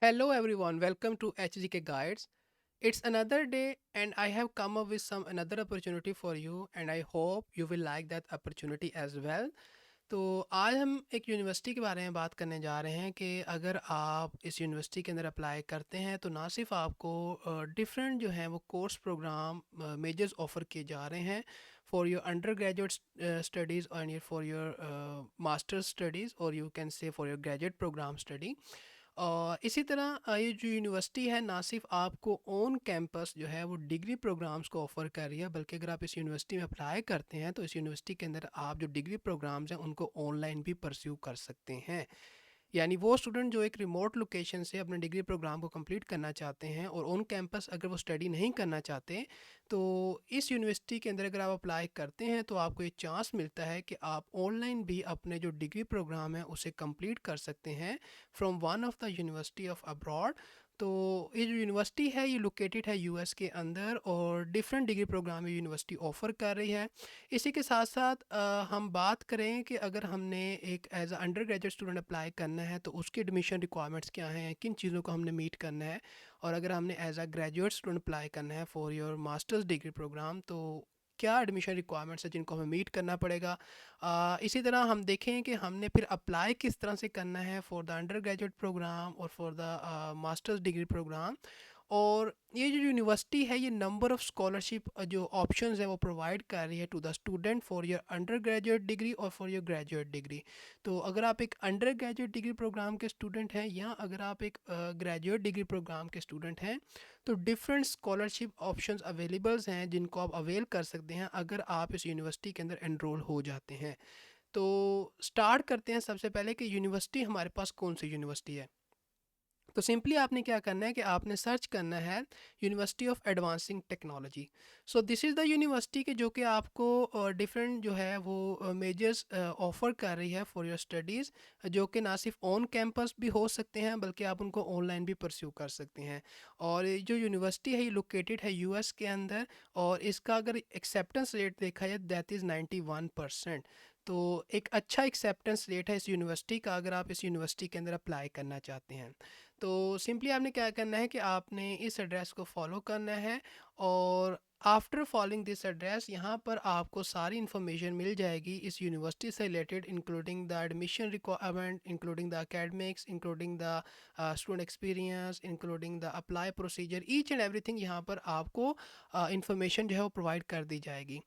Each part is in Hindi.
Hello everyone, welcome to HGK Guides. It's another day and I have come up with some another opportunity for you and I hope you will like that opportunity as well. तो आज हम एक यूनिवर्सिटी के बारे में बात करने जा रहे हैं कि अगर आप इस यूनिवर्सिटी के अंदर अप्लाई करते हैं तो ना सिर्फ आपको डिफरेंट जो हैं वो कोर्स प्रोग्राम मेजर्स ऑफ़र किए जा रहे हैं for your undergraduate studies और फॉर योर मास्टर्स स्टडीज़ और you can say for your graduate program study. और इसी तरह ये जो यूनिवर्सिटी है ना सिर्फ आपको ऑन कैंपस जो है वो डिग्री प्रोग्राम्स को ऑफ़र कर रही है, बल्कि अगर आप इस यूनिवर्सिटी में अप्लाई करते हैं तो इस यूनिवर्सिटी के अंदर आप जो डिग्री प्रोग्राम्स हैं उनको ऑनलाइन भी परस्यू कर सकते हैं। यानी वो स्टूडेंट जो एक रिमोट लोकेशन से अपने डिग्री प्रोग्राम को कंप्लीट करना चाहते हैं और ऑन कैंपस अगर वो स्टडी नहीं करना चाहते, तो इस यूनिवर्सिटी के अंदर अगर आप अप्लाई करते हैं तो आपको ये चांस मिलता है कि आप ऑनलाइन भी अपने जो डिग्री प्रोग्राम है उसे कंप्लीट कर सकते हैं from one of the university of abroad. तो ये जो यूनिवर्सिटी है ये लोकेटेड है यूएस के अंदर और डिफरेंट डिग्री प्रोग्राम ये यूनिवर्सिटी ऑफ़र कर रही है। इसी के साथ साथ हम बात करें कि अगर हमने एक as a undergraduate student apply करना है तो उसकी एडमिशन रिक्वायरमेंट्स क्या हैं, किन चीज़ों को हमने मीट करना है। और अगर हमने as a graduate student apply करना है for your masters degree program तो क्या एडमिशन रिक्वायरमेंट्स है जिनको हमें मीट करना पड़ेगा। इसी तरह हम देखें कि हमने फिर अप्लाई किस तरह से करना है for the undergraduate programme और for the masters degree programme. और ये जो यूनिवर्सिटी है ये नंबर ऑफ़ स्कॉलरशिप जो ऑप्शंस हैं वो प्रोवाइड कर रही है to the student for your undergraduate degree और फॉर योर ग्रेजुएट डिग्री। तो अगर आप एक अंडर ग्रेजुएट डिग्री प्रोग्राम के स्टूडेंट हैं या अगर आप एक ग्रेजुएट डिग्री प्रोग्राम के स्टूडेंट हैं तो डिफरेंट स्कॉलरशिप ऑप्शंस अवेलेबल्स हैं जिनको आप अवेल कर सकते हैं अगर आप इस यूनिवर्सिटी के अंदर एनरोल हो जाते हैं। तो स्टार्ट करते हैं सबसे पहले कि यूनिवर्सिटी हमारे पास कौन सी यूनिवर्सिटी है। तो सिंपली आपने क्या करना है कि आपने सर्च करना है university of advancing technology. So this is the university के जो कि आपको डिफरेंट जो है वो मेजर्स ऑफ़र कर रही है फॉर योर स्टडीज़, जो कि ना सिर्फ ऑन कैंपस भी हो सकते हैं बल्कि आप उनको ऑनलाइन भी परस्यू कर सकते हैं। और ये जो यूनिवर्सिटी है ये लोकेटेड है यूएस के अंदर और इसका अगर एक्सेप्टेंस रेट देखा जाए दैट इज़ 91%। तो एक अच्छा एक्सेप्टेंस रेट है इस यूनिवर्सिटी का अगर आप इस यूनिवर्सिटी के अंदर अप्लाई करना चाहते हैं। तो सिंपली आपने क्या करना है कि आपने इस एड्रेस को फॉलो करना है और आफ्टर फॉलोइंग दिस एड्रेस यहाँ पर आपको सारी इन्फॉर्मेशन मिल जाएगी इस यूनिवर्सिटी से related, including the admission requirement, including the academics, including the student experience, including the apply procedure, each and everything यहाँ पर आपको इन्फॉर्मेशन जो है वो प्रोवाइड कर दी जाएगी।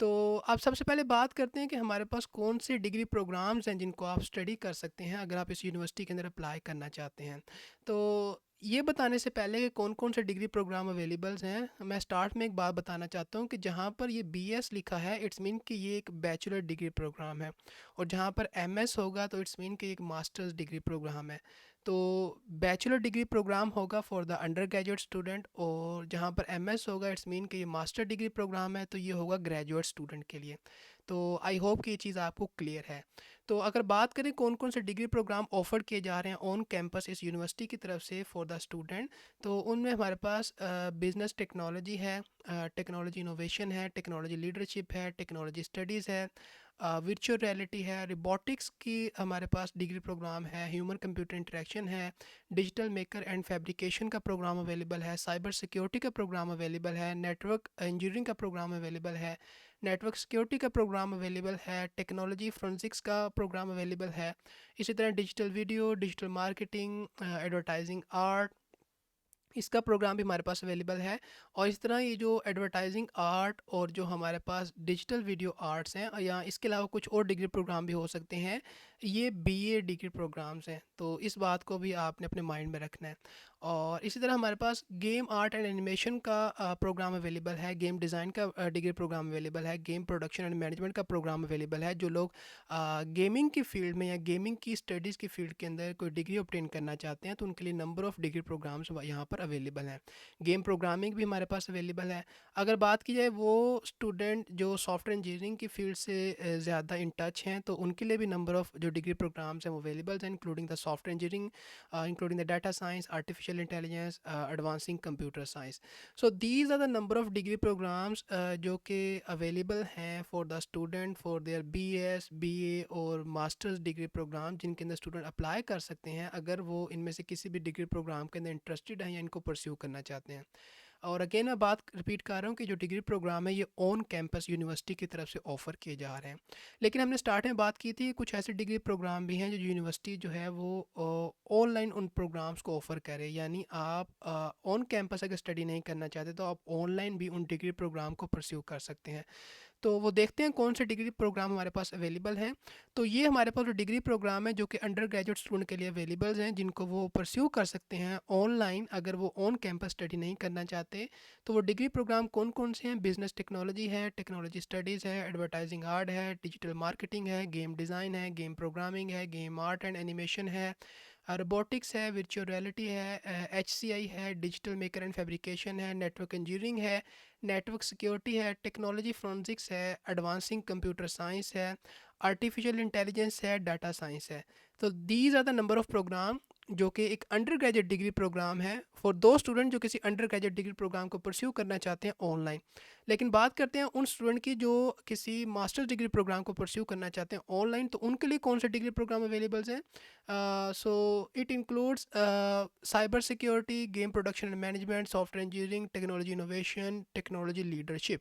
तो आप सबसे पहले बात करते हैं कि हमारे पास कौन से डिग्री प्रोग्राम्स हैं जिनको आप स्टडी कर सकते हैं अगर आप इस यूनिवर्सिटी के अंदर अप्लाई करना चाहते हैं। तो ये बताने से पहले कि कौन कौन से डिग्री प्रोग्राम अवेलेबल्स हैं, मैं स्टार्ट में एक बात बताना चाहता हूँ कि जहाँ पर ये बीएस लिखा है इट्स मीन कि ये एक बैचलर डिग्री प्रोग्राम है और जहाँ पर एमएस होगा तो इट्स मीन कि एक मास्टर्स डिग्री प्रोग्राम है। तो बैचलर डिग्री प्रोग्राम होगा for the undergraduate student और जहाँ पर एमएस होगा इट्स मीन कि ये मास्टर डिग्री प्रोग्राम है तो ये होगा ग्रेजुएट स्टूडेंट के लिए। तो आई होप कि ये चीज़ आपको क्लियर है। तो अगर बात करें कौन कौन से डिग्री प्रोग्राम ऑफर किए जा रहे हैं ऑन कैंपस इस यूनिवर्सिटी की तरफ से फॉर द स्टूडेंट, तो उनमें हमारे पास बिजनेस टेक्नोलॉजी है, टेक्नोलॉजी इनोवेशन है, टेक्नोलॉजी लीडरशिप है, टेक्नोलॉजी स्टडीज़ है, वर्चुअल रियलिटी है, रोबोटिक्स की हमारे पास डिग्री प्रोग्राम है, ह्यूमन कंप्यूटर इंटरेक्शन है, डिजिटल मेकर एंड फैब्रिकेशन का प्रोग्राम अवेलेबल है, साइबर सिक्योरिटी का प्रोग्राम अवेलेबल है, नेटवर्क इंजीनियरिंग का प्रोग्राम अवेलेबल है, नेटवर्क सिक्योरिटी का प्रोग्राम अवेलेबल है, टेक्नोलॉजी फोरेंसिक्स का प्रोग्राम अवेलेबल है। इसी तरह digital video, digital marketing, advertising art, इसका प्रोग्राम भी हमारे पास अवेलेबल है। और इस तरह ये जो एडवर्टाइजिंग आर्ट और जो हमारे पास डिजिटल वीडियो आर्ट्स हैं या इसके अलावा कुछ और डिग्री प्रोग्राम भी हो सकते हैं, ये बीए डिग्री प्रोग्राम्स हैं। तो इस बात को भी आपने अपने माइंड में रखना है। और इसी तरह हमारे पास गेम आर्ट एंड एनिमेशन का प्रोग्राम अवेलेबल है, गेम डिज़ाइन का डिग्री प्रोग्राम अवेलेबल है, गेम प्रोडक्शन एंड मैनेजमेंट का प्रोग्राम अवेलेबल है। जो लोग गेमिंग की फील्ड में या गेमिंग की स्टडीज़ की फील्ड के अंदर कोई डिग्री ऑब्टेन करना चाहते हैं तो उनके लिए नंबर ऑफ़ डिग्री प्रोग्राम्स यहाँ पर अवेलेबल हैं। गेम प्रोग्रामिंग भी हमारे पास अवेलेबल है। अगर बात की जाए वो स्टूडेंट जो सॉफ्टवेयर इंजीनियरिंग की फील्ड से ज़्यादा इन टच हैं तो उनके लिए भी नंबर ऑफ़ जो डिग्री प्रोग्राम्स हैं वो अवेलेबल हैं, including the software engineering, including the data science, artificial intelligence, advancing computer science. So these are the number of degree programs जो कि अवेलेबल हैं for the student for their BS BA और मास्टर्स डिग्री प्रोग्राम, जिनके अंदर स्टूडेंट अप्लाई कर सकते हैं अगर वो इनमें से किसी भी डिग्री प्रोग्राम के अंदर इंटरेस्टेड हैं या इनको परस्यू करना चाहते हैं. और अगेन मैं बात रिपीट कर रहा हूँ कि जो डिग्री प्रोग्राम है ये ऑन कैंपस यूनिवर्सिटी की तरफ से ऑफ़र किए जा रहे हैं. लेकिन हमने स्टार्ट में बात की थी कुछ ऐसे डिग्री प्रोग्राम भी हैं जो यूनिवर्सिटी जो है वो ऑनलाइन उन प्रोग्राम्स को ऑफ़र करे, यानी आप ऑन कैंपस अगर स्टडी नहीं करना चाहते तो आप ऑनलाइन भी उन डिग्री प्रोग्राम को परस्यू कर सकते हैं. तो वो देखते हैं कौन से डिग्री प्रोग्राम हमारे पास अवेलेबल हैं. तो ये हमारे पास जो डिग्री प्रोग्राम है जो कि अंडर ग्रेजुएट स्टूडेंट के लिए अवेलेबल हैं, जिनको वो परस्यू कर सकते हैं ऑनलाइन अगर वो ऑन कैंपस स्टडी नहीं करना चाहते. तो वो डिग्री प्रोग्राम कौन कौन से हैं? बिजनेस टेक्नोलॉजी है, टेक्नोलॉजी स्टडीज़ है, एडवर्टाइजिंग आर्ट है, डिजिटल मार्केटिंग है, गेम डिज़ाइन है, गेम प्रोग्रामिंग है, गेम आर्ट एंड एनिमेशन है, रोबोटिक्स है, वर्चुअल रियलिटी है, HCI है, डिजिटल मेकर एंड फैब्रिकेशन है, नेटवर्क इंजीनियरिंग है, नेटवर्क सिक्योरिटी है, टेक्नोलॉजी फोरेंसिक्स है, एडवांसिंग कंप्यूटर साइंस है, आर्टिफिशियल इंटेलिजेंस है, डाटा साइंस है. तो these are the number of program जो कि एक अंडर ग्रेजुएट डिग्री प्रोग्राम है फॉर दो स्टूडेंट जो किसी अंडर ग्रेजुएट डिग्री प्रोग्राम को परस्यू करना चाहते हैं ऑनलाइन. लेकिन बात करते हैं उन स्टूडेंट की जो किसी मास्टर्स डिग्री प्रोग्राम को परस्यू करना चाहते हैं ऑनलाइन, तो उनके लिए कौन से डिग्री प्रोग्राम अवेलेबल्स हैं? So it includes cyber security, game production and management, software engineering, technology innovation, technology leadership.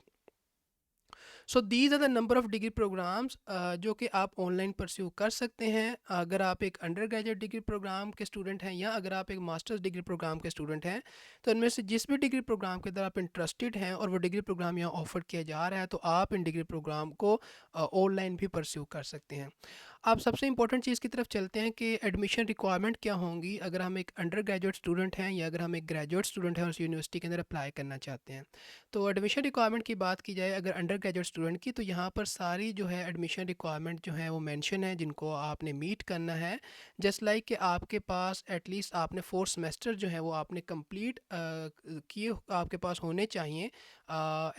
So these are the number of degree programs जो कि आप ऑनलाइन परस्यू कर सकते हैं अगर आप एक अंडर ग्रेजुएट डिग्री प्रोग्राम के स्टूडेंट हैं या अगर आप एक मास्टर्स डिग्री प्रोग्राम के स्टूडेंट हैं. तो इनमें से जिस भी डिग्री प्रोग्राम के अंदर आप इंटरेस्टेड हैं और वो डिग्री प्रोग्राम यहाँ ऑफर किया जा रहा है तो आप इन डिग्री प्रोग्राम को ऑनलाइन भी परस्यू कर सकते हैं. अब सबसे इंपॉर्टेंट चीज़ की तरफ चलते हैं कि एडमिशन रिक्वायरमेंट क्या होंगी अगर हम एक अंडर ग्रेजुएट स्टूडेंट हैं या अगर हम एक ग्रेजुएट स्टूडेंट हैं उस यूनिवर्सिटी के अंदर अप्लाई करना चाहते हैं. तो एडमिशन रिक्वायरमेंट की बात की जाए अगर अंडर ग्रेजुएट स्टूडेंट की, तो यहाँ पर सारी जो है एडमिशन रिक्वायरमेंट जो है वो मेंशन है जिनको आपने मीट करना है. जस्ट लाइक कि आपके पास एटलीस्ट आपने 4 सेमेस्टर जो है वो आपने कंप्लीट किए आपके पास होने चाहिए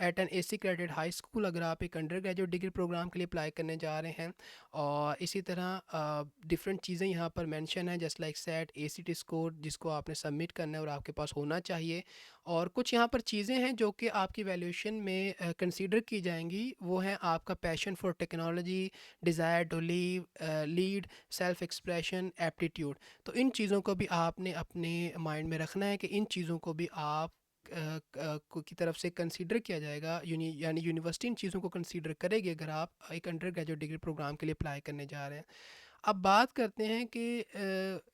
at an AC credit high school अगर आप एक अंडर ग्रेजुएट डिग्री प्रोग्राम के लिए अप्लाई करने जा रहे हैं. और इसी तरह डिफरेंट चीज़ें यहाँ पर मेंशन है just like set ACT score जिसको आपने सबमिट करना है और आपके पास होना चाहिए. और कुछ यहाँ पर चीज़ें हैं जो कि आपकी वैल्यूएशन में कंसीडर की जाएंगी, वो हैं आपका passion for technology, desire to lead, self expression, aptitude. तो इन चीज़ों को भी आपने अपने माइंड में रखना है कि इन चीज़ों को भी आप की तरफ से कंसीडर किया जाएगा, यानी यूनिवर्सिटी इन चीज़ों को कंसीडर करेगी अगर आप एक अंडर ग्रेजुएट डिग्री प्रोग्राम के लिए अप्लाई करने जा रहे हैं. अब बात करते हैं कि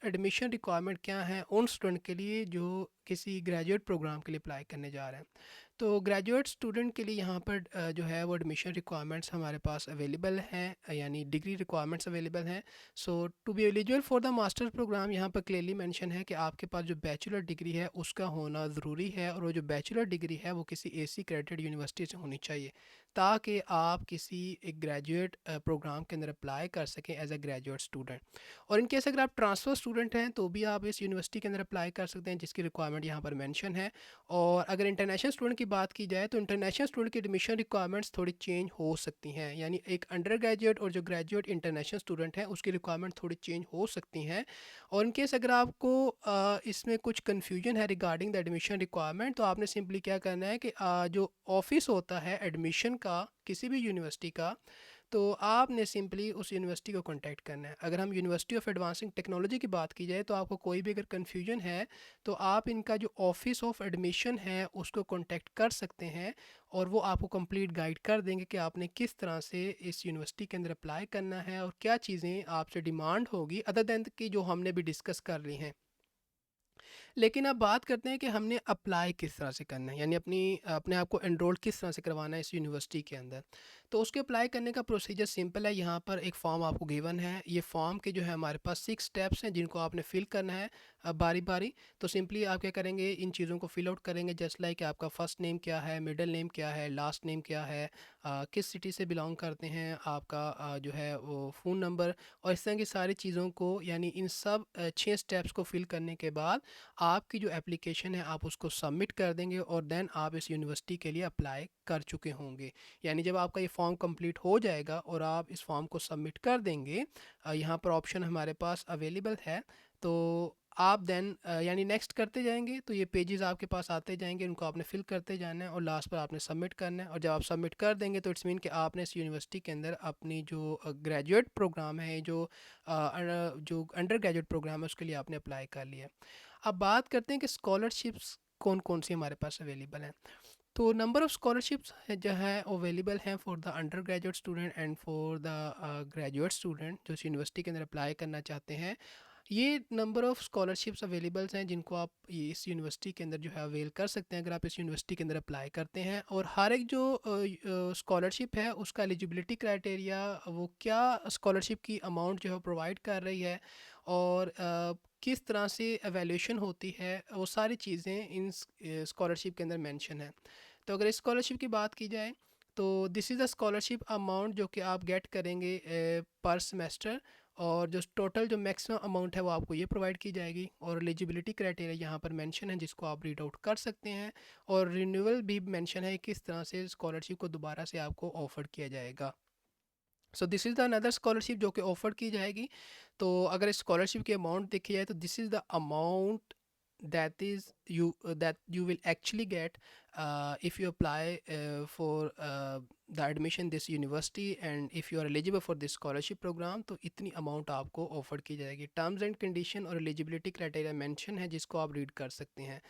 एडमिशन रिक्वायरमेंट क्या है उन स्टूडेंट के लिए जो किसी ग्रेजुएट प्रोग्राम के लिए अप्लाई करने जा रहे हैं. तो ग्रेजुएट स्टूडेंट के लिए यहाँ पर जो है वो एडमिशन रिक्वायरमेंट्स हमारे पास अवेलेबल हैं, यानी डिग्री रिक्वायरमेंट्स अवेलेबल हैं. So to be eligible for the master programme यहाँ पर क्लियरली मेंशन है कि आपके पास जो बैचलर डिग्री है उसका होना ज़रूरी है और वो जो बैचलर डिग्री है वो किसी AC क्रेडिटेड यूनिवर्सिटी से होनी चाहिए ताकि आप किसी एक ग्रेजुएट प्रोग्राम के अंदर अप्लाई कर सकें एज अ ग्रेजुएट स्टूडेंट. और इन केस अगर आप ट्रांसफ़र स्टूडेंट हैं तो भी आप इस यूनिवर्सिटी के अंदर अप्लाई कर सकते हैं जिसकी रिक्वायरमेंट यहाँ पर मेंशन है. और अगर इंटरनेशनल स्टूडेंट की बात की जाए तो इंटरनेशनल स्टूडेंट की एडमिशन रिक्वायरमेंट्स थोड़ी चेंज हो सकती हैं, यानी एक अंडर ग्रेजुएट और जो ग्रेजुएट इंटरनेशनल स्टूडेंट है उसकी रिक्वायरमेंट थोड़ी चेंज हो सकती हैं. और इन केस अगर आपको इसमें कुछ कन्फ्यूजन है रिगार्डिंग द एडमिशन रिक्वायरमेंट तो आपने सिंपली क्या करना है कि जो ऑफिस होता है एडमिशन का किसी भी यूनिवर्सिटी का, तो आपने सिंपली उस यूनिवर्सिटी को कांटेक्ट करना है. अगर हम यूनिवर्सिटी ऑफ एडवांसिंग टेक्नोलॉजी की बात की जाए तो आपको कोई भी अगर कन्फ्यूजन है तो आप इनका जो ऑफिस ऑफ एडमिशन है उसको कांटेक्ट कर सकते हैं और वो आपको कंप्लीट गाइड कर देंगे कि आपने किस तरह से इस यूनिवर्सिटी के अंदर अप्लाई करना है और क्या चीज़ें आपसे डिमांड होगी अदर दैन की जो हमने भी डिस्कस कर ली हैं. लेकिन अब बात करते हैं कि हमने अप्लाई किस तरह से करना है, यानी अपने आप को एनरोल किस तरह से करवाना है इस यूनिवर्सिटी के अंदर. तो उसके अप्लाई करने का प्रोसीजर सिंपल है. यहाँ पर एक फ़ॉर्म आपको गिवन है, ये फॉर्म के जो है हमारे पास 6 स्टेप्स हैं जिनको आपने फिल करना है बारी बारी. तो सिंपली आप क्या करेंगे, इन चीज़ों को फिल आउट करेंगे जस्ट लाइक आपका फ़र्स्ट नेम क्या है, मिडिल नेम क्या है, लास्ट नेम क्या है, किस सिटी से बिलोंग करते हैं, आपका जो है वो फ़ोन नंबर और इस तरह की सारी चीज़ों को, यानी इन सब 6 स्टेप्स को फिल करने के बाद आपकी जो एप्लीकेशन है आप उसको सबमिट कर देंगे और देन आप इस यूनिवर्सिटी के लिए अप्लाई कर चुके होंगे। यानी जब आपका ये फॉर्म कंप्लीट हो जाएगा और आप इस फॉर्म को सबमिट कर देंगे, यहाँ पर ऑप्शन हमारे पास अवेलेबल है, तो आप देन यानी नेक्स्ट करते जाएंगे तो ये पेजेस आपके पास आते जाएंगे, उनको आपने फिल करते जाना है और लास्ट पर आपने सबमिट करना है। और जब आप सबमिट कर देंगे तो इट्स मीन कि आपने इस यूनिवर्सिटी के अंदर अपनी जो ग्रेजुएट प्रोग्राम है, जो अंडर ग्रेजुएट प्रोग्राम है, उसके लिए आपने अप्लाई कर लिया है। अब बात करते हैं कि स्कॉलरशिप्स कौन कौन सी हमारे पास अवेलेबल हैं। तो नंबर ऑफ़ स्कॉलरशिप्स है जो है अवेलेबल हैं for the undergraduate student and for the graduate student जो इस यूनिवर्सिटी के अंदर अप्लाई करना चाहते हैं। ये नंबर ऑफ़ स्कॉलरशिप्स अवेलेबल्स हैं जिनको आप ये इस यूनिवर्सिटी के अंदर जो है अवेल कर सकते हैं अगर आप इस यूनिवर्सिटी के अंदर अप्लाई करते हैं। और हर एक जो स्कॉलरशिप है उसका एलिजिबिलिटी क्राइटेरिया, वो क्या स्कॉलरशिप की अमाउंट जो है प्रोवाइड कर रही है और किस तरह से एवेल्यूशन होती है, वो सारी चीज़ें इन स्कॉलरशिप के अंदर मेंशन है। तो अगर इस स्कॉलरशिप की बात की जाए तो this is the scholarship amount जो कि आप गेट करेंगे पर सेमेस्टर, और जो टोटल जो मैक्सिमम अमाउंट है वो आपको ये प्रोवाइड की जाएगी। और एलिजिबिलिटी क्राइटेरिया यहाँ पर मेंशन है जिसको आप रीड आउट कर सकते हैं। और रिन्यूअल भी मेंशन है किस तरह से स्कॉलरशिप को दोबारा से आपको ऑफर किया जाएगा। सो this is the another scholarship जो कि ऑफर की जाएगी। तो अगर इस स्कॉलरशिप की अमाउंट देखी जाए तो this is the amount that you will actually get if you apply for the admission this university and if you are eligible for this scholarship program, तो इतनी अमाउंट आपको ऑफर की जाएगी। टर्म्स एंड कंडीशन और एलिजिबिलिटी क्राइटेरिया मेंशन है जिसको आप रीड कर सकते हैं।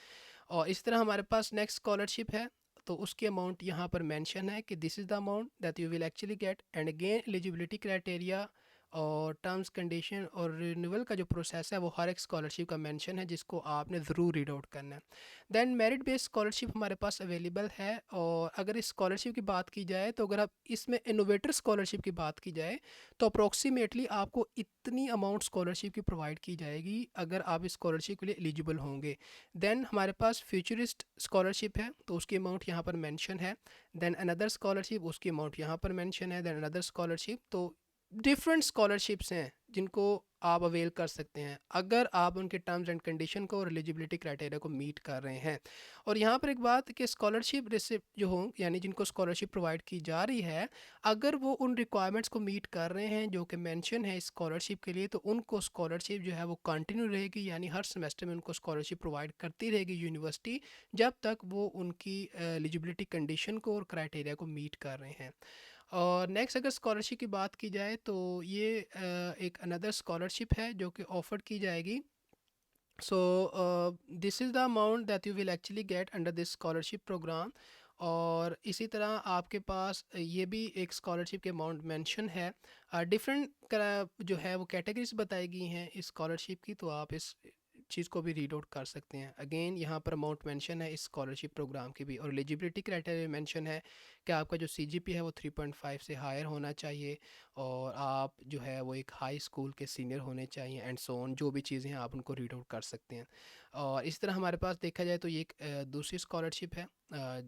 और इस तरह हमारे पास नेक्स्ट स्कॉलरशिप है तो उसकी अमाउंट यहाँ पर मेंशन है कि this is the amount that you will actually gate. And again eligibility criteria और टर्म्स कंडीशन और रिन्यूअल का जो प्रोसेस है वो हर एक स्कॉलरशिप का मेंशन है जिसको आपने ज़रूर रीड आउट करना है। देन मेरिट बेस्ड स्कॉलरशिप हमारे पास अवेलेबल है। और अगर इस स्कॉलरशिप की बात की जाए तो अगर आप इसमें इनोवेटर स्कॉलरशिप की बात की जाए तो अप्रॉक्सीमेटली आपको इतनी अमाउंट स्कॉलरशिप की प्रोवाइड की जाएगी अगर आप इस स्कॉलरशिप के लिए एलिजिबल होंगे। देन हमारे पास फ्यूचरिस्ट स्कॉलरशिप है तो उसकी अमाउंट यहाँ पर मेंशन है। देन अनदर स्कॉलरशिप उसकी अमाउंट यहाँ पर मेंशन है। देन अनदर स्कॉलरशिप, तो डिफरेंट स्कॉलरशिप्स हैं जिनको आप अवेल कर सकते हैं अगर आप उनके टर्म्स एंड कंडीशन को और एलिजिबिलिटी क्राइटेरिया को मीट कर रहे हैं। और यहाँ पर एक बात कि स्कॉलरशिप रिसिप्ट जो हों यानी जिनको स्कॉलरशिप प्रोवाइड की जा रही है, अगर वो उन रिक्वायरमेंट्स को मीट कर रहे हैं जो कि मेंशन है इस स्कॉलरशिप के लिए, तो उनको स्कॉलरशिप जो है वो कंटिन्यू रहेगी। यानी हर सेमेस्टर में उनको स्कॉलरशिप प्रोवाइड करती रहेगी यूनिवर्सिटी जब तक वो उनकी एलिजिबिलिटी कंडीशन को और क्राइटेरिया को मीट कर रहे हैं। और नेक्स्ट अगर स्कॉलरशिप की बात की जाए तो ये एक अनदर स्कॉलरशिप है जो कि ऑफर की जाएगी। So this is the amount that you will actually get under this scholarship program. और इसी तरह आपके पास ये भी एक स्कॉलरशिप के अमाउंट मेंशन है। डिफरेंट जो है वो कैटेगरीज बताई गई हैं इस स्कॉलरशिप की, तो आप इस चीज़ को भी रीड आउट कर सकते हैं। अगेन यहाँ पर अमाउंट मेंशन है इस स्कॉलरशिप प्रोग्राम की भी। और एलिजिबिलिटी क्राइटेरिया मेंशन है कि आपका जो सीजीपी है वो 3.5 से हायर होना चाहिए और आप जो है वो एक हाई स्कूल के सीनियर होने चाहिए एंड सो ऑन। जो भी चीज़ें हैं आप उनको रीड आउट कर सकते हैं। और इस तरह हमारे पास देखा जाए तो ये एक दूसरी स्कॉलरशिप है,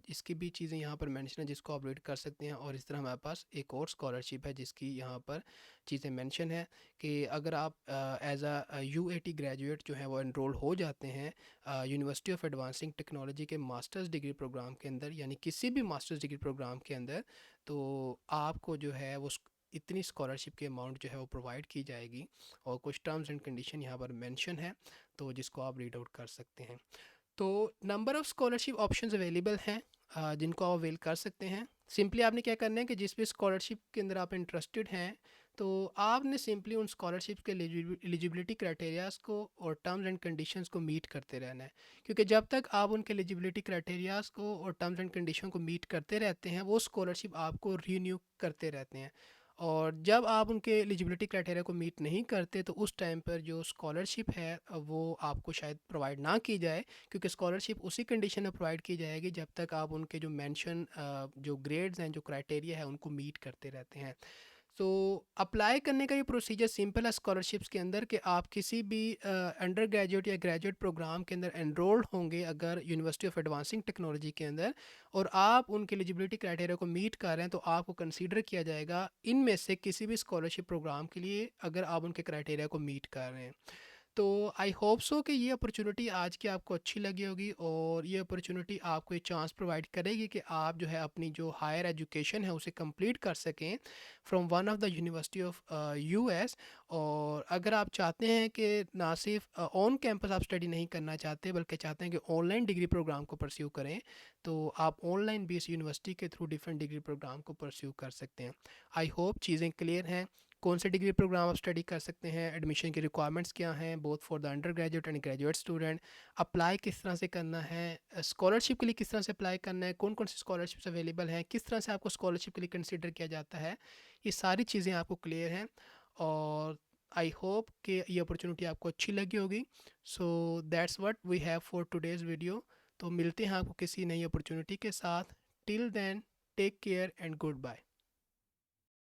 इसकी भी चीज़ें यहाँ पर मेंशन है जिसको आप रीड कर सकते हैं। और इस तरह हमारे पास एक और स्कॉलरशिप है जिसकी यहाँ पर चीज़ें मेंशन है कि अगर आप एज अ यूएटी ग्रेजुएट जो है वो एनरोल हो जाते हैं यूनिवर्सिटी ऑफ एडवांसिंग टेक्नोलॉजी के मास्टर्स डिग्री प्रोग्राम के अंदर, यानी किसी भी मास्टर्स डिग्री प्रोग्राम के अंदर, तो आपको जो है वो इतनी स्कॉलरशिप की अमाउंट जो है वो प्रोवाइड की जाएगी। और कुछ टर्म्स एंड कंडीशन यहाँ पर मेंशन है तो जिसको आप रीड आउट कर सकते हैं। तो number of scholarship options available हैं जिनको आप अवेल कर सकते हैं। सिंपली आपने क्या करना है कि जिस भी स्कॉलरशिप के अंदर आप इंटरेस्टेड हैं तो आपने सिंपली उन स्कॉलरशिप के एलिजिबिलिटी क्राइटेरियाज़ को और टर्म्स एंड कंडीशंस को मीट करते रहना है। क्योंकि जब तक आप उनके एलिजिबिलिटी क्राइटेरियाज़ को और टर्म्स एंड कंडीशन को मीट करते रहते हैं वो स्कॉलरशिप आपको रीन्यू करते रहते हैं। और जब आप उनके एलिजिबिलिटी क्राइटेरिया को मीट नहीं करते तो उस टाइम पर जो स्कॉलरशिप है वो आपको शायद प्रोवाइड ना की जाए, क्योंकि स्कॉलरशिप उसी कंडीशन में प्रोवाइड की जाएगी जब तक आप उनके जो मेंशन जो ग्रेड्स हैं, जो क्राइटेरिया है, उनको मीट करते रहते हैं। सो अप्लाई करने का ये प्रोसीजर सिंपल है स्कॉलरशिप्स के अंदर कि आप किसी भी अंडर ग्रेजुएट या ग्रेजुएट प्रोग्राम के अंदर एनरोल्ड होंगे अगर यूनिवर्सिटी ऑफ एडवांसिंग टेक्नोलॉजी के अंदर, और आप उनके एलिजिबिलिटी क्राइटेरिया को मीट कर रहे हैं तो आपको कंसीडर किया जाएगा इनमें से किसी भी स्कॉलरशिप प्रोग्राम के लिए अगर आप उनके क्राइटेरिया को मीट कर रहे हैं। तो आई होप सो कि ये अपॉर्चुनिटी आज की आपको अच्छी लगी होगी, और ये अपॉर्चुनिटी आपको एक चांस प्रोवाइड करेगी कि आप जो है अपनी जो हायर एजुकेशन है उसे कंप्लीट कर सकें from one of the university of US. और अगर आप चाहते हैं कि ना सिर्फ ऑन कैंपस आप स्टडी नहीं करना चाहते बल्कि चाहते हैं कि ऑनलाइन डिग्री प्रोग्राम को परस्यू करें, तो आप ऑनलाइन भी इस यूनिवर्सिटी के थ्रू डिफरेंट डिग्री प्रोग्राम को परस्यू कर सकते हैं। आई होप चीज़ें क्लियर हैं। कौन से डिग्री प्रोग्राम आप स्टडी कर सकते हैं, एडमिशन की रिक्वायरमेंट्स क्या हैं both for the under graduate and graduate student, apply किस तरह से करना है, स्कॉलरशिप के लिए किस तरह से अप्लाई करना है, कौन कौन सी स्कॉलरशिप्स अवेलेबल हैं, किस तरह से आपको स्कॉलरशिप के लिए कंसिडर किया जाता है, ये सारी चीज़ें आपको क्लियर हैं। और आई होप कि ये अपॉर्चुनिटी आपको अच्छी लगी होगी। So that's what we have for today's video. तो मिलते हैं आपको किसी नई अपॉर्चुनिटी के साथ। Till then, take care and good bye.